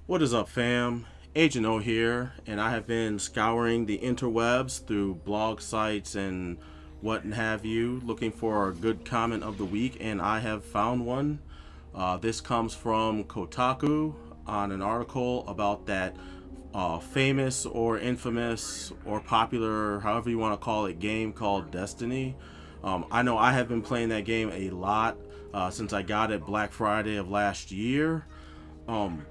What is up, fam? Agent O here, and I have been scouring the interwebs through blog sites and what have you, looking for a good comment of the week, and I have found one. This comes from COTW on an article about that famous or infamous or popular, however you want to call it, game called Destiny. I know I have been playing that game a lot since I got it Black Friday of last year. Um,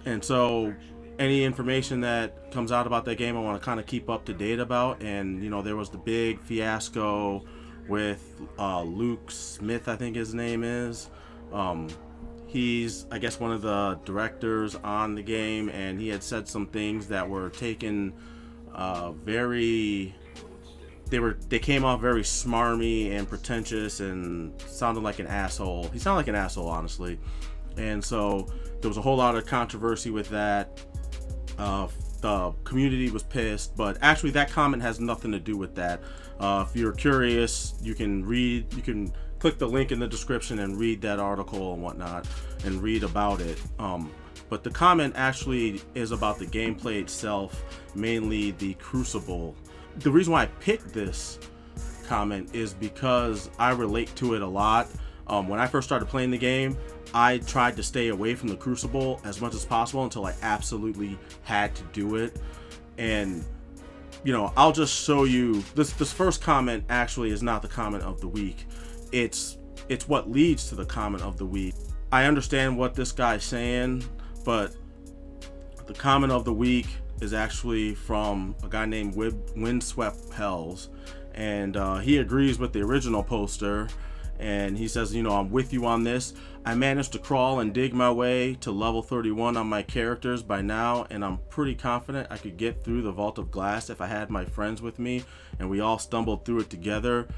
and so any information that comes out about that game I want to kind of keep up to date about. And there was the big fiasco with Luke Smith, I think his name is. um, he's, I guess, one of the directors on the game, and he had said some things that were taken very, they came off very smarmy and pretentious and sounded like an asshole. He sounded like an asshole, honestly. And so there was a whole lot of controversy with that. The community was pissed, but actually that comment has nothing to do with that. If you're curious, you can click the link in the description and read that article and whatnot and read about it. But the comment actually is about the gameplay itself, mainly the Crucible. The reason why I picked this comment is because I relate to it a lot. When I first started playing the game, I tried to stay away from the Crucible as much as possible until I absolutely had to do it. And I'll just show you this first comment. Actually is not the comment of the week. It's what leads to the comment of the week. I understand what this guy's saying, but the comment of the week is actually from a guy named Windswept Hells, and he agrees with the original poster. And he says, I'm with you on this. I managed to crawl and dig my way to level 31 on my characters by now, and I'm pretty confident I could get through the Vault of Glass if I had my friends with me and we all stumbled through it together.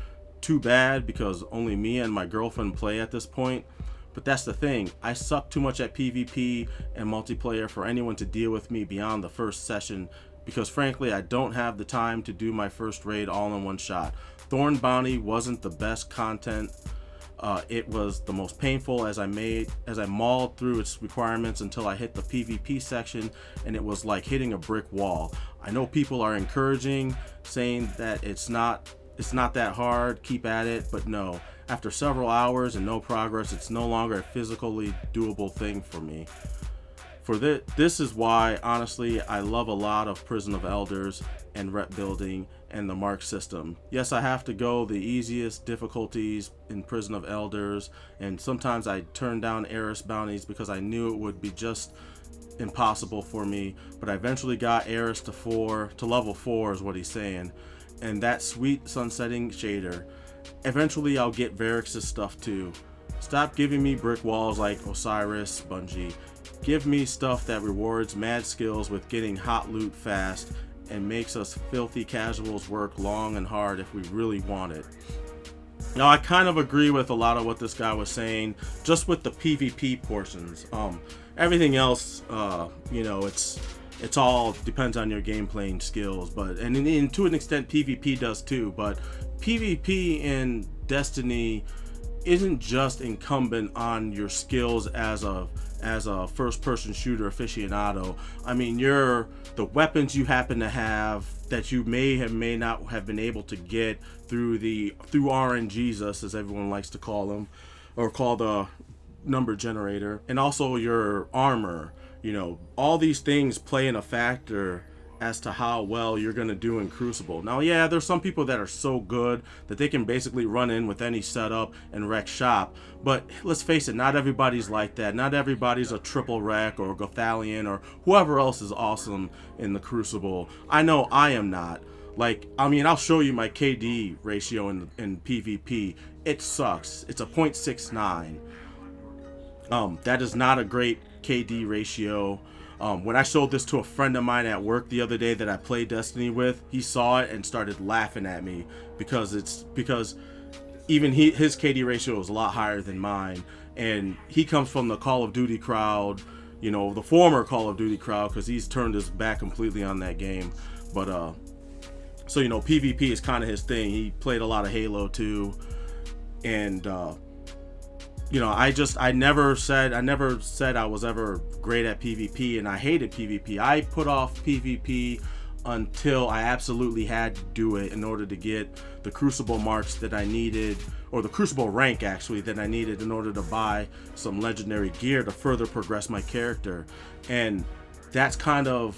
Too bad, because only me and my girlfriend play at this point. But that's the thing, I suck too much at PvP and multiplayer for anyone to deal with me beyond the first session, because frankly I don't have the time to do my first raid all in one shot. Thorn Bounty wasn't the best content. It was the most painful as I mauled through its requirements until I hit the PvP section, and it was like hitting a brick wall. I know people are encouraging, saying that it's not that hard, keep at it, but no. After several hours and no progress, it's no longer a physically doable thing for me. This is why, honestly, I love a lot of Prison of Elders and rep building and the mark system. Yes, I have to go the easiest difficulties in Prison of Elders, and sometimes I turn down Eris bounties because I knew it would be just impossible for me, but I eventually got Eris to level 4 is what he's saying, and that sweet sunsetting shader. Eventually I'll get Varix's stuff too. Stop giving me brick walls like Osiris, Bungie. Give me stuff that rewards mad skills with getting hot loot fast and makes us filthy casuals work long and hard if we really want it. Now, I kind of agree with a lot of what this guy was saying, just with the PvP portions. Everything else, it's all depends on your game playing skills, but and to an extent PvP does too. But PvP in Destiny isn't just incumbent on your skills as a first-person shooter aficionado. I mean, the weapons you happen to have that you may not have been able to get through RNGesus, as everyone likes to call them, or call the number generator, and also your armor. All these things play in a factor as to how well you're going to do in Crucible. Now, yeah, there's some people that are so good that they can basically run in with any setup and wreck shop, but let's face it, not everybody's like that. Not everybody's a triple wreck or Gothalion or whoever else is awesome in the Crucible. I know I am not. I'll show you my KD ratio in PvP. It sucks. It's a 0.69. That is not a great KD ratio. When I showed this to a friend of mine at work the other day that I played Destiny with, he saw it and started laughing at me because even his KD ratio is a lot higher than mine, and he comes from the Call of Duty crowd, the former Call of Duty crowd, because he's turned his back completely on that game. But so PvP is kind of his thing. He played a lot of Halo too, and I never said I was ever great at PvP, and I hated PvP. I put off PvP until I absolutely had to do it in order to get the Crucible marks that I needed, or the Crucible rank actually that I needed in order to buy some legendary gear to further progress my character. And that's kind of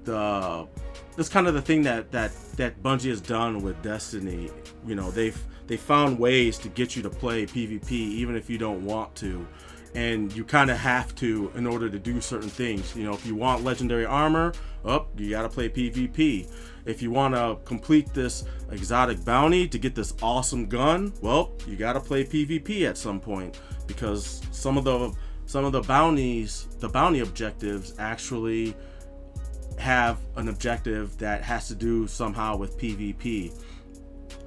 the thing that Bungie has done with Destiny. They found ways to get you to play PvP even if you don't want to, and you kind of have to in order to do certain things. If you want legendary armor, you gotta play PvP. If you want to complete this exotic bounty to get this awesome gun, well, you gotta play PvP at some point, because some of the bounties, the bounty objectives, actually have an objective that has to do somehow with PvP.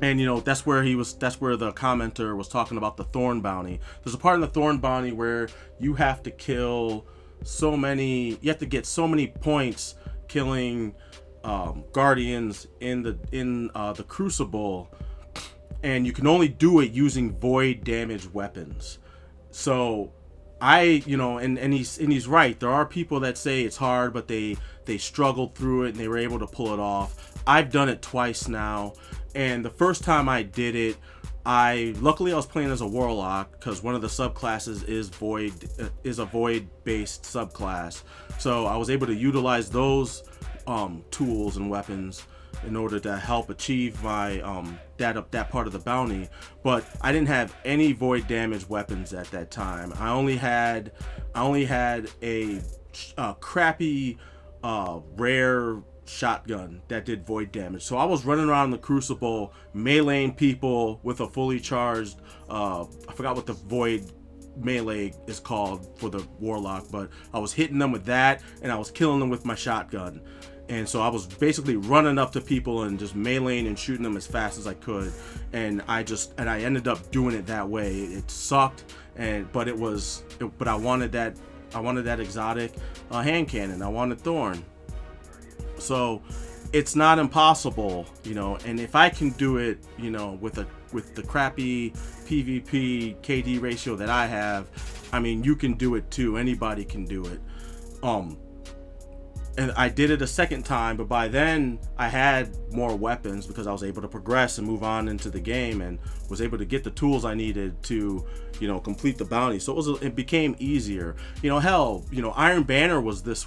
And that's where the commenter was talking about the Thorn bounty. There's a part in the Thorn bounty where you have to get so many points killing guardians in the Crucible, and you can only do it using void damage weapons. So and he's right. There are people that say it's hard, but they struggled through it and they were able to pull it off. I've done it twice now, and the first time I did it, luckily I was playing as a warlock, because one of the subclasses is a void based subclass. So I was able to utilize those tools and weapons in order to help achieve my that part of the bounty. But I didn't have any void damage weapons at that time. I only had a crappy rare shotgun that did void damage. So I was running around the Crucible meleeing people with a fully charged I forgot what the void melee is called for the warlock, but I was hitting them with that, and I was killing them with my shotgun. And so I was basically running up to people and just meleeing and shooting them as fast as I could, and I ended up doing it that way. It sucked, but I wanted that exotic hand cannon. I wanted Thorn. So it's not impossible, and if I can do it, with the crappy PvP KD ratio that I have, I mean, you can do it too. Anybody can do it. And I did it a second time, but by then I had more weapons because I was able to progress and move on into the game, and was able to get the tools I needed to, complete the bounty. So it became easier. Iron Banner was this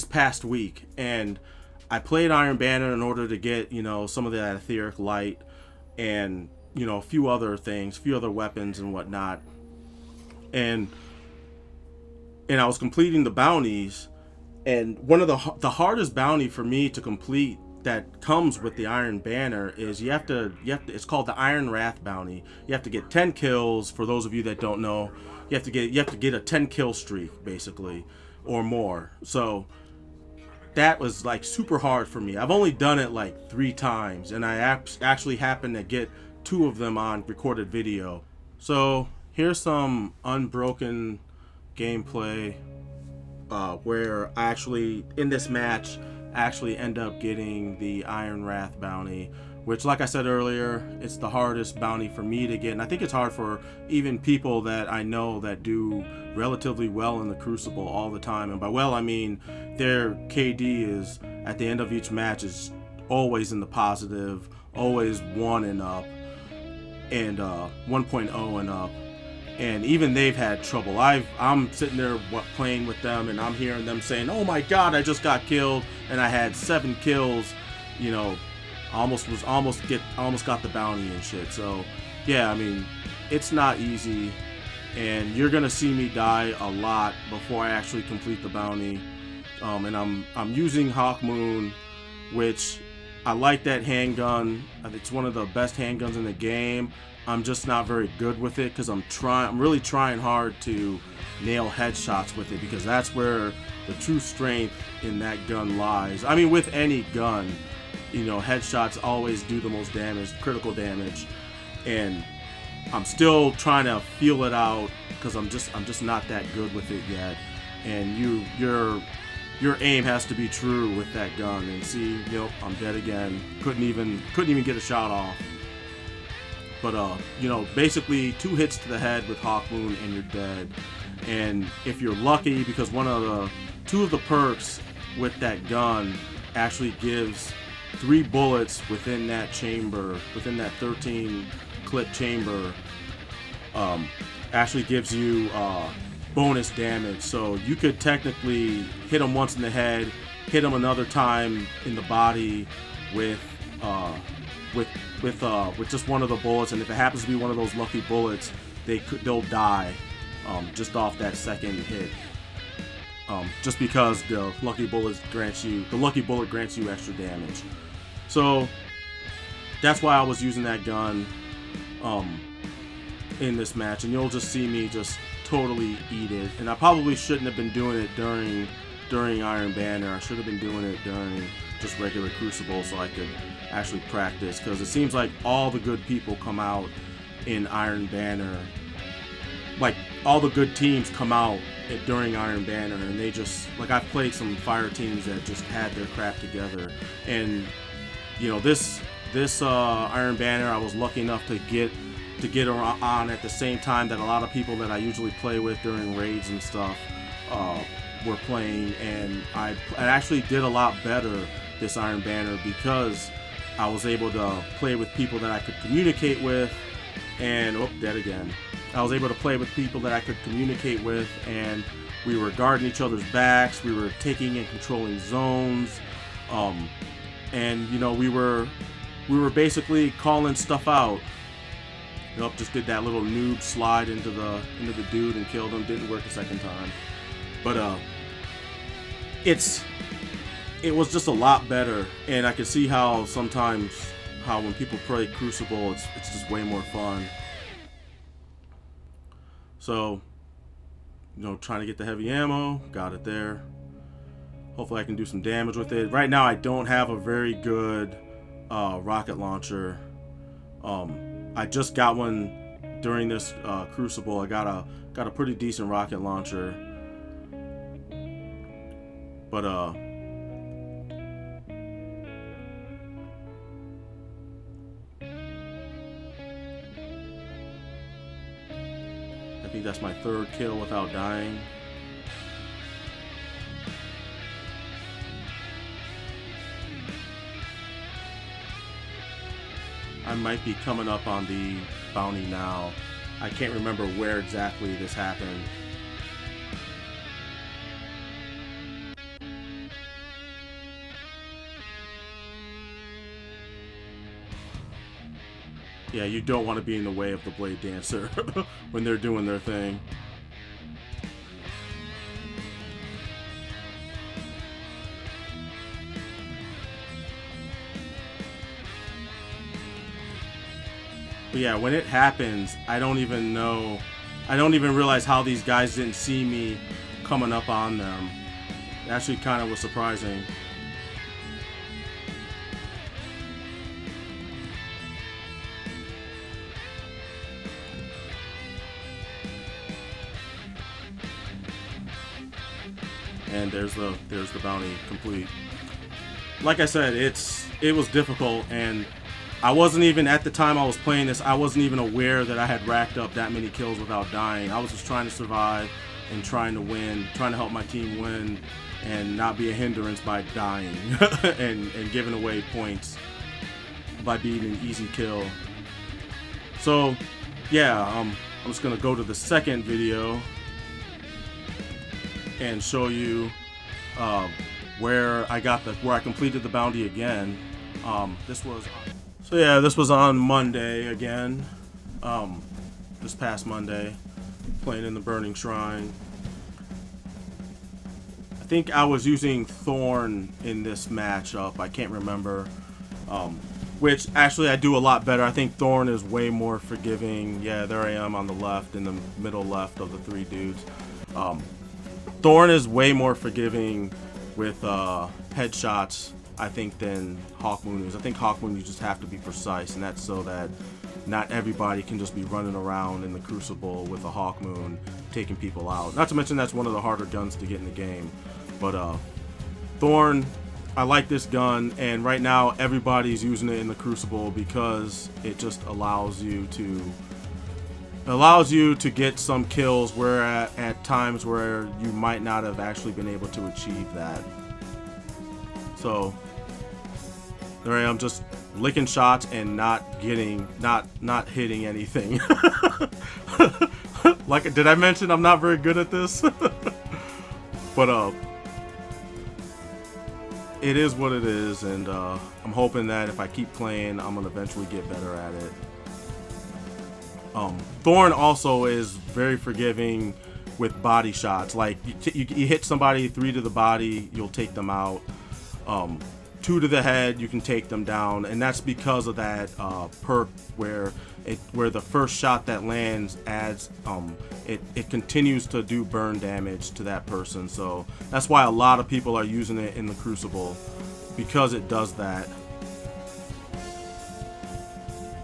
past week, and I played Iron Banner in order to get, some of that etheric light and, a few other things, a few other weapons and whatnot. And I was completing the bounties. And one of the hardest bounty for me to complete that comes with the Iron Banner is you have to it's called the Iron Wrath bounty. You have to get 10 kills. For those of you that don't know, you have to get a 10 kill streak basically, or more. So that was like super hard for me. I've only done it like 3 times, and I actually happened to get 2 of them on recorded video. So here's some unbroken gameplay where I actually, in this match, end up getting the Iron Wrath bounty, which, like I said earlier, it's the hardest bounty for me to get, and I think it's hard for even people that I know that do relatively well in the Crucible all the time. And by well, I mean their KD is, at the end of each match, is always in the positive, always 1 and up, and 1.0 and up. And even they've had trouble. I'm sitting there playing with them, and I'm hearing them saying, "Oh my God, I just got killed, and I had 7 kills." Almost got the bounty and shit. So, yeah, I mean, it's not easy, and you're gonna see me die a lot before I actually complete the bounty. And I'm using Hawk Moon, which I like that handgun. It's one of the best handguns in the game. I'm just not very good with it because I'm really trying hard to nail headshots with it, because that's where the true strength in that gun lies. I mean, with any gun, headshots always do the most damage, critical damage, and I'm still trying to feel it out because I'm just not that good with it yet. And your aim has to be true with that gun. And see, I'm dead again. Couldn't even get a shot off. you know, basically 2 hits to the head with Hawk Moon and you're dead. And if you're lucky, because 2 of the perks with that gun actually gives 3 bullets within that chamber, within that 13 clip chamber, actually gives you bonus damage. So you could technically hit them once in the head, hit them another time in the body with just one of the bullets, and if it happens to be one of those lucky bullets, they'll die just off that second hit. Just because the lucky bullet grants you extra damage. So that's why I was using that gun in this match, and you'll just see me just totally eat it. And I probably shouldn't have been doing it during Iron Banner. I should have been doing it during just regular Crucible so I could actually practice, because it seems like all the good people come out in Iron Banner. Like, all the good teams come out during Iron Banner, and they just, like, I've played some fire teams that just had their crap together. And you know, this Iron Banner, I was lucky enough to get on at the same time that a lot of people that I usually play with during raids and stuff were playing, and I actually did a lot better this Iron Banner because I was able to play with people that I could communicate with, and dead again. I was able to play with people that I could communicate with, and we were guarding each other's backs, we were taking and controlling zones, and you know, we were basically calling stuff out. Nope, just did that little noob slide into the dude and killed him. Didn't work the second time, but it was just a lot better, and I can see how sometimes when people play Crucible, it's just way more fun. So, you know, trying to get the heavy ammo, got it there. Hopefully I can do some damage with it. Right now I don't have a very good rocket launcher. I just got one during this Crucible. I got a pretty decent rocket launcher, but I think that's my 3rd kill without dying. I might be coming up on the bounty now. I can't remember where exactly this happened. Yeah, you don't want to be in the way of the Blade Dancer when they're doing their thing. But yeah, when it happens, I don't even realize how these guys didn't see me coming up on them. It actually kind of was surprising. And there's the bounty complete. Like I said, it was difficult, and I wasn't even, at the time I was playing this, I wasn't even aware that I had racked up that many kills without dying. I was just trying to survive and trying to win, trying to help my team win and not be a hindrance by dying and giving away points by being an easy kill. So yeah, I'm just gonna go to the second video and show you where I completed the bounty again. This was on Monday again. This past Monday, playing in the Burning Shrine. I think I was using Thorn in this matchup. I can't remember. Which actually I do a lot better. I think Thorn is way more forgiving. Yeah, there I am on the left, in the middle left of the 3 dudes. Thorn is way more forgiving with headshots, I think, than Hawkmoon is. I think Hawkmoon, you just have to be precise, and that's so that not everybody can just be running around in the Crucible with a Hawkmoon taking people out. Not to mention that's one of the harder guns to get in the game. But Thorn I like this gun, and right now everybody's using it in the Crucible because it just allows you to get some kills where at times where you might not have actually been able to achieve that. So there I am, just licking shots and not hitting anything. Like, did I mention I'm not very good at this? But it is what it is, and I'm hoping that if I keep playing, I'm gonna eventually get better at it. Thorn also is very forgiving with body shots. Like you hit somebody 3 to the body, you'll take them out. 2 to the head, you can take them down, and that's because of that perk where the first shot that lands adds it continues to do burn damage to that person. So that's why a lot of people are using it in the Crucible, because it does that.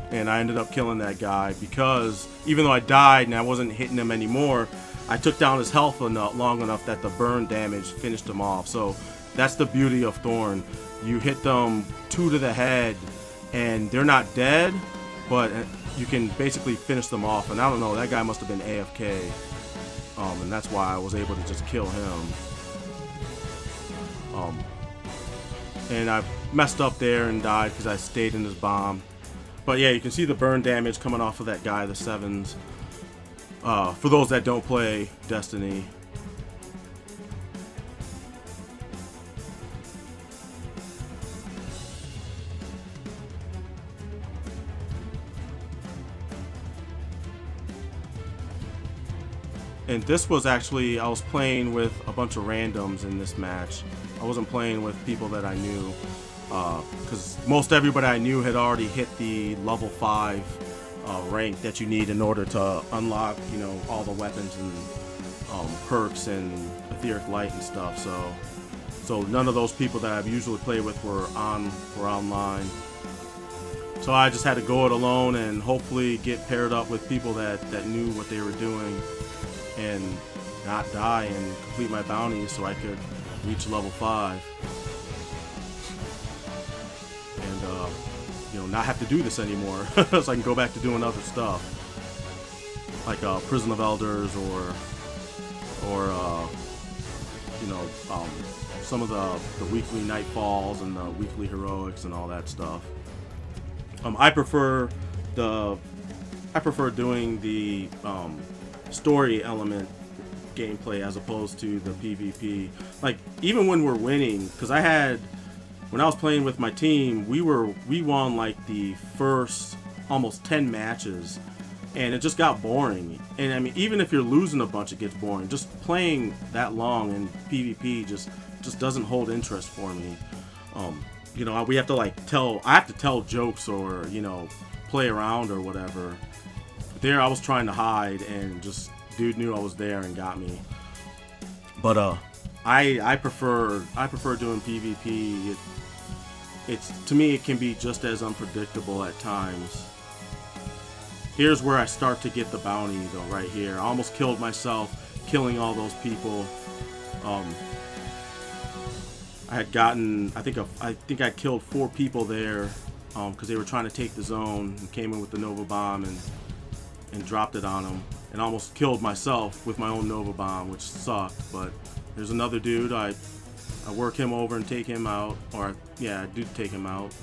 And I ended up killing that guy because even though I died and I wasn't hitting him anymore, I took down his health long enough that the burn damage finished him off. So that's the beauty of Thorn. You hit them 2 to the head and they're not dead, but you can basically finish them off. And I don't know, that guy must have been AFK, and that's why I was able to just kill him. And I messed up there and died because I stayed in his bomb. But yeah, you can see the burn damage coming off of that guy, the 7s. For those that don't play Destiny. And this was actually, I was playing with a bunch of randoms in this match. I wasn't playing with people that I knew, because most everybody I knew had already hit the level 5 rank that you need in order to unlock, you know, all the weapons and perks and etheric light and stuff. So none of those people that I've usually played with were online. So I just had to go it alone and hopefully get paired up with people that knew what they were doing and not die and complete my bounties so I could reach level 5 and you know, not have to do this anymore. So I can go back to doing other stuff like Prison of Elders or you know, some of the weekly Nightfalls and the weekly Heroics and all that stuff. I prefer doing the story element gameplay as opposed to the PvP. Like, even when we're winning, because when I was playing with my team, we won like the first almost 10 matches, and it just got boring. And I mean, even if you're losing a bunch, it gets boring. Just playing that long in PvP just doesn't hold interest for me. You know, we have to I have to tell jokes or, you know, play around or whatever. There I was trying to hide and just dude knew I was there and got me. But I prefer doing PvP. It's to me, it can be just as unpredictable at times. Here's where I start to get the bounty though, right here. I almost killed myself killing all those people. I had gotten, I think I killed 4 people there because they were trying to take the zone and came in with the Nova Bomb and dropped it on them, and almost killed myself with my own Nova Bomb, which sucked. But there's another dude, I work him over and take him out, or yeah, I do take him out.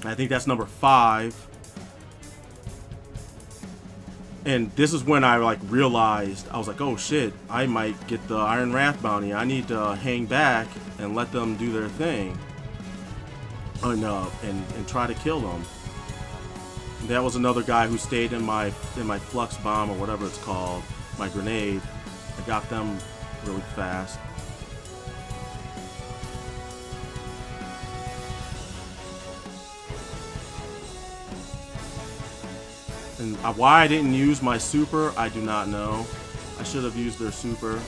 I think that's number 5. And this is when I realized, I was like, oh shit, I might get the Iron Wrath bounty. I need to hang back and let them do their thing, and try to kill them. That was another guy who stayed in my flux bomb or whatever it's called, my grenade. I got them really fast. And why I didn't use my super, I do not know. I should have used their super.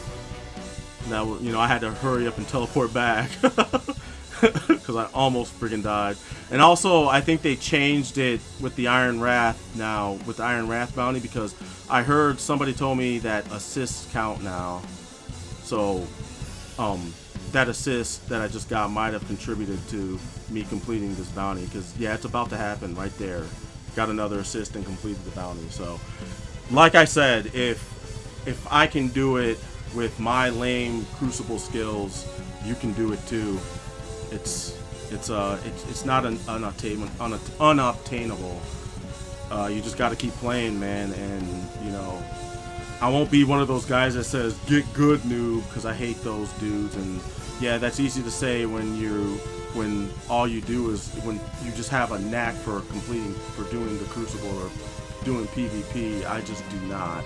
That was, you know, I had to hurry up and teleport back because I almost freaking died. And also, I think they changed it with the Iron Wrath now, with the Iron Wrath bounty, because I heard somebody told me that assists count now. So, that assist that I just got might have contributed to me completing this bounty, because yeah, it's about to happen right there. Got another assist and completed the bounty. So like I said, if I can do it with my lame Crucible skills, you can do it too. It's not unobtainable. You just got to keep playing, man. And you know, I won't be one of those guys that says get good, noob, because I hate those dudes. And yeah, that's easy to say when all you do is when you just have a knack for doing the Crucible or doing PvP. I just do not.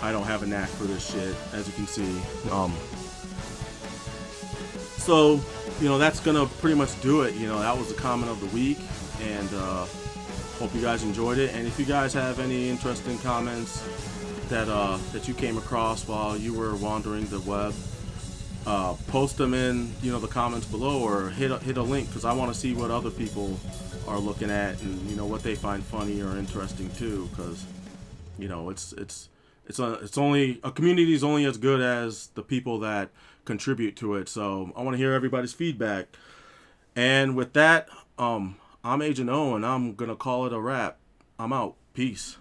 I don't have a knack for this shit, as you can see. So, you know, that's gonna pretty much do it. You know, that was the comment of the week, and hope you guys enjoyed it. And if you guys have any interesting comments that you came across while you were wandering the web, post them in, you know, the comments below, or hit a link, because I want to see what other people are looking at, and you know, what they find funny or interesting too. Because you know, it's only a community is only as good as the people that contribute to it. So I want to hear everybody's feedback. And with that, I'm Agent O, and I'm gonna call it a wrap. I'm out. Peace.